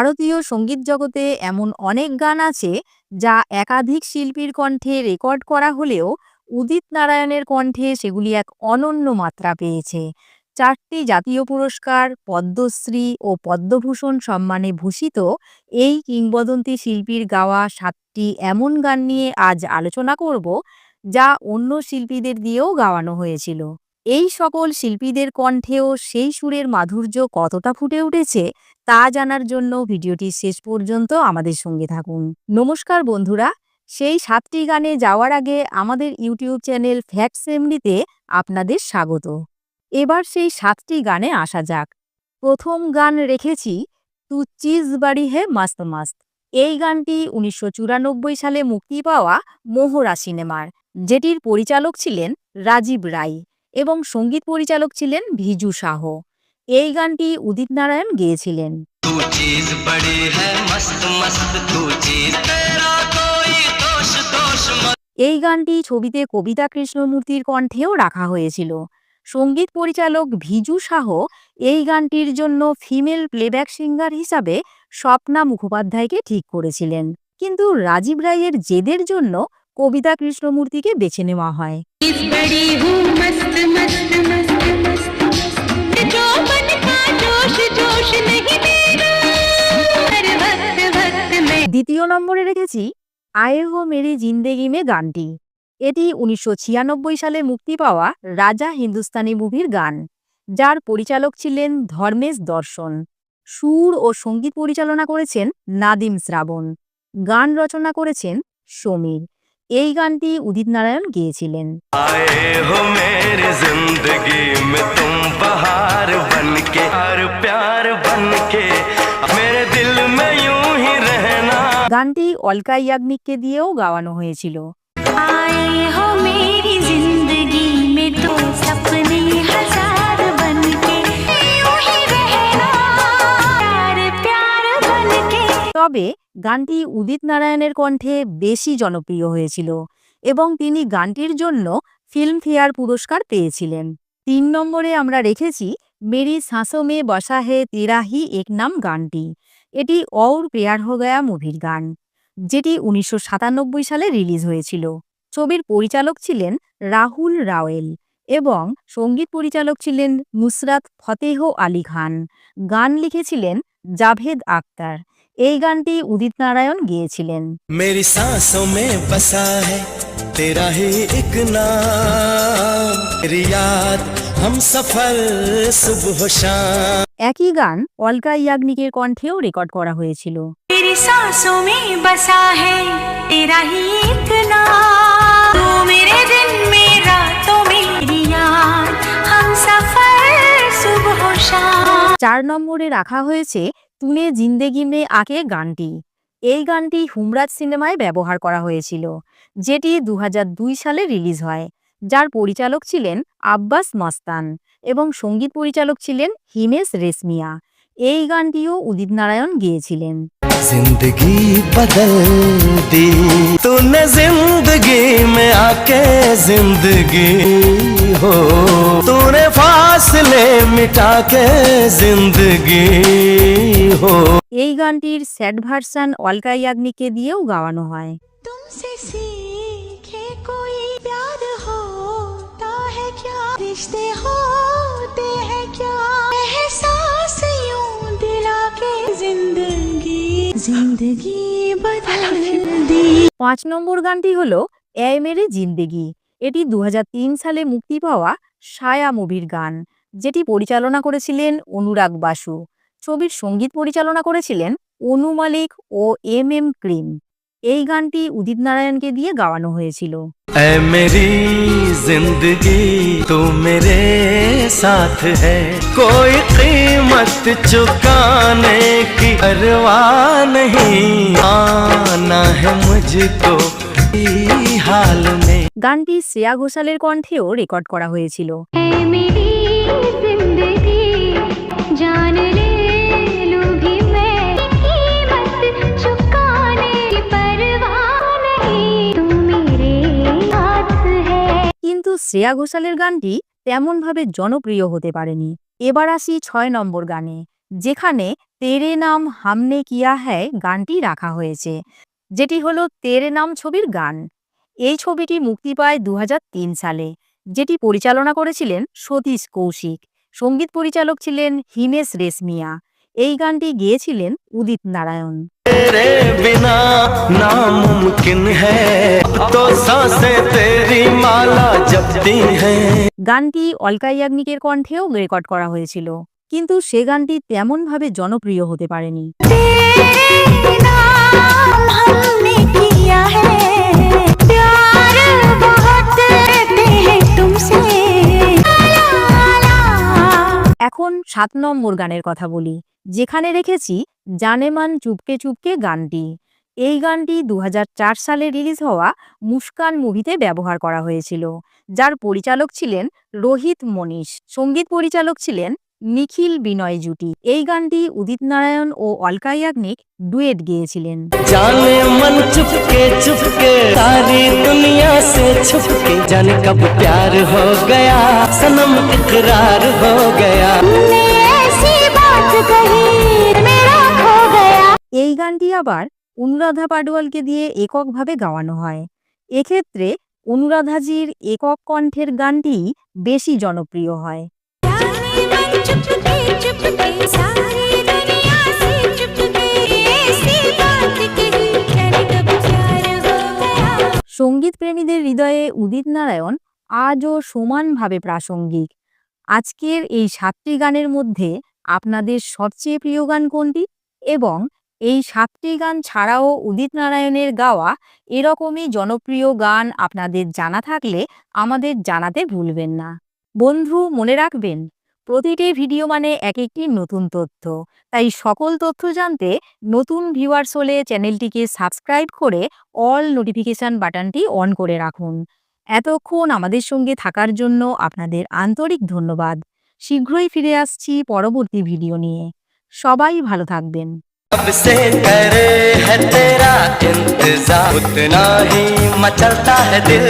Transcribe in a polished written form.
ভারতীয় সঙ্গীত জগতে এমন অনেক গান আছে যা একাধিক শিল্পীর কণ্ঠে রেকর্ড করা হলেও উদিত নারায়ণের কণ্ঠে সেগুলি এক অনন্য মাত্রা পেয়েছে। 4টি জাতীয় পুরস্কার, পদ্মশ্রী ও পদ্মভূষণ সম্মানে ভূষিত এই কিংবদন্তি শিল্পীর গাওয়া 7টি এমন গান নিয়ে আজ আলোচনা করব, যা অন্য শিল্পীদের দিয়েও গাওয়ানো হয়েছিল। এই সকল শিল্পীদের কণ্ঠেও সেই সুরের মাধুর্য কতটা ফুটে উঠেছে তা জানার জন্য ভিডিওটি শেষ পর্যন্ত আমাদের সঙ্গে থাকুন। নমস্কার বন্ধুরা, সেই 7টি গানে যাওয়ার আগে আমাদের ইউটিউব চ্যানেল ফ্যাক্টস এমডিতে আপনাদের স্বাগত। এবার সেই 7টি গানে আসা যাক। প্রথম গান রেখেছি তু চিজ বাড়ি হে মাস্ত মাস্ত। এই গানটি 1994 সালে মুক্তি পাওয়া মোহরা সিনেমার, যেটির পরিচালক ছিলেন রাজীব রায় এবং সঙ্গীত পরিচালক ছিলেন ভিজু শাহ। এই গানটি উদিত নারায়ণ গেয়েছিলেন। এই গানটি ছবিতে কবিতা কৃষ্ণমূর্তির কণ্ঠেও রাখা হয়েছিল। সঙ্গীত পরিচালক ভিজু শাহ এই গানটির জন্য ফিমেল প্লেব্যাক সিঙ্গার হিসাবে স্বপ্না মুখোপাধ্যায়কে ঠিক করেছিলেন, কিন্তু রাজীব রায়ের জেদের জন্য কবিতা কৃষ্ণমূর্তিকে বেছে নেওয়া হয়। দ্বিতীয় নম্বরে রেখেছি আয়ে হো মেরি জিন্দেগি মে গানটি। এটি 1996 সালে মুক্তি পাওয়া রাজা হিন্দুস্তানি মুভির গান, যার পরিচালক ছিলেন ধর্মেশ দর্শন। সুর ও সঙ্গীত পরিচালনা করেছেন নাদিম শ্রাবণ। গান রচনা করেছেন সমীর। এই গানটি উদিত নারায়ণ গেয়েছিলেন। গানটি অলকা ইয়াগনিককে দিয়েও গাওয়ানো হয়েছিল। তবে গানটি উদিত নারায়ণের কণ্ঠে বেশি জনপ্রিয় হয়েছিল এবং তিনি গানটির জন্য ফিল্মফেয়ার পুরস্কার পেয়েছিলেন। 3 নম্বরে আমরা রেখেছি মেরি সাঁসো মে বসা হে তেরা হি এক নাম গানটি। এটি অউর প্যার হো গয়া মুভির গান, যেটি 1997 সালে রিলিজ হয়েছিল। ছবির পরিচালক ছিলেন রাহুল রাওয়েল এবং সঙ্গীত পরিচালক ছিলেন নুসরাত ফতেহ আলী খান। গান লিখেছিলেন জাভেদ আখতার। এই গানটি উদিত নারায়ণ গেয়েছিলেন। মেরি সাঁসোं में बसा है तेरा ही एक नाम, तेरी याद हम सफर सुबह शाम। একই গান অলকা ইয়াগনিকের কণ্ঠেও রেকর্ড করা হয়েছিল। मेरी सांसों में बसा है तेरा ही एक नाम, तू मेरे दिन में रातों में तेरी याद हम सफर सुबह शाम। 4 নম্বরে রাখা হয়েছে তুনে জিন্দেগি মে আকে গানটি। এই গানটি হুমরাজ সিনেমায় ব্যবহার করা হয়েছিল, যেটি 2002 সালে রিলিজ হয়, যার পরিচালক ছিলেন আব্বাস মস্তান এবং সঙ্গীত পরিচালক ছিলেন হিমেশ রেশমিয়া। এই গানটিও উদিত নারায়ণ গেয়েছিলেন। জিন্দেগি বদল দি তুনে জিন্দেগি মে আকে জিন্দেগি হো, তুনে ফাসলে মিটা কে জিন্দেগি হো। এই গানটির স্যাড ভার্সন অলকা ইয়াগনিককে দিয়েও গাওয়ানো হয়। তুমসে সিখে কোই প্যার হোতা হ্যায় ক্যা, রিশতে হোতে হ্যায় ক্যা, এহসাস ইউঁ দিলা কে জিন্দেগি জিন্দেগি বদল দি। 5 নম্বর গানটি হলো এ মেরে জিন্দেগি। এটি 2003 সালে মুক্তি পাওয়া ছায়া মুভির গান, যেটি পরিচালনা করেছিলেন অনুরাগ বাসু। ছবির সঙ্গীত পরিচালনা করেছিলেন অনু মালিক ও এম ক্রিম। এই গানটি উদিত নারায়ণকে দিয়ে গাওয়ানো হয়েছিল। এ মেরি জিন্দেগি তু মেরে সাথ হ্যায়, কোই कीमत चुकाने की परवाह नहीं, आना है मुझको हाल में। গানটি শ্রেয়া ঘোষালের কণ্ঠেও রেকর্ড করা হয়েছিল। কিন্তু শ্রেয়া ঘোষালের গানটি তেমনভাবে জনপ্রিয় হতে পারেনি। এবার আসি 6 নম্বর গানে, যেখানে তেরে নাম হামনে কিয়া হ্যায় গানটি রাখা হয়েছে, যেটি হলো তেরে নাম ছবির গান। এই ছবিটি মুক্তি পায় 2003 সালে, যেটি পরিচালনা করেছিলেন সতীশ কৌশিক। সঙ্গীত পরিচালক ছিলেন হিমেশ রেশমিয়া। এই গানটি গেয়েছিলেন উদিত নারায়ণ। तेरे बिना नामुमकिन है तो सांसें तेरी माला जपती हैं। গানটি অলকা ইয়াগনিকের কণ্ঠেও রেকর্ড করা হয়েছিল, কিন্তু সে গানটি তেমনভাবে জনপ্রিয় হতে পারেনি। এখন 7 নম্বর গানের কথা বলি, যেখানে রেখেছি জানেমান চুপকে চুপকে গানটি। এই গানটি 2004 সালে রিলিজ হওয়া মুস্কান মুভিতে ব্যবহার করা হয়েছিল, যার পরিচালক ছিলেন রোহিত মনীষ। সঙ্গীত পরিচালক ছিলেন নিখিল বিনয় জুটি। এই গানটি উদিত নারায়ণ ও অলকা ইয়াগনিক ডুয়েট গেয়েছিলেন। जाने मन चुपके चुपके सारी दुनिया से छुपके जाने कब प्यार हो गया सनम इकरार हो गया। এই গানটি আবার অনুরাধা পাডওয়ালকে দিয়ে এককভাবে গাওয়ানো হয়। এক্ষেত্রে অনুরাধাজির একক কণ্ঠের গানটি বেশি জনপ্রিয় হয়। সঙ্গীত প্রেমীদের হৃদয়ে উদিত নারায়ণ আজও সমানভাবে প্রাসঙ্গিক। আজকের এই 7টি গানের মধ্যে আপনাদের সবচেয়ে প্রিয় গান কোনটি? এবং এই 7টি গান ছাড়াও উদিত নারায়ণের গাওয়া এরকমই জনপ্রিয় গান আপনাদের জানা থাকলে আমাদের জানাতে ভুলবেন না। বন্ধু, মনে রাখবেন, প্রতিটি ভিডিও মানে এক একটি নতুন তথ্য। তাই সকল তথ্য জানতে নতুন ভিউয়ার্স হলে চ্যানেলটিকে সাবস্ক্রাইব করে অল নোটিফিকেশন বাটনটি অন করে রাখুন। এতক্ষণ আমাদের সঙ্গে থাকার জন্য আপনাদের আন্তরিক ধন্যবাদ। শীঘ্রই ফিরে আসছি পরবর্তী ভিডিও নিয়ে। সবাই ভালো থাকবেন। अब से करे है तेरा इंतजार उतना ही मचलता है दिल।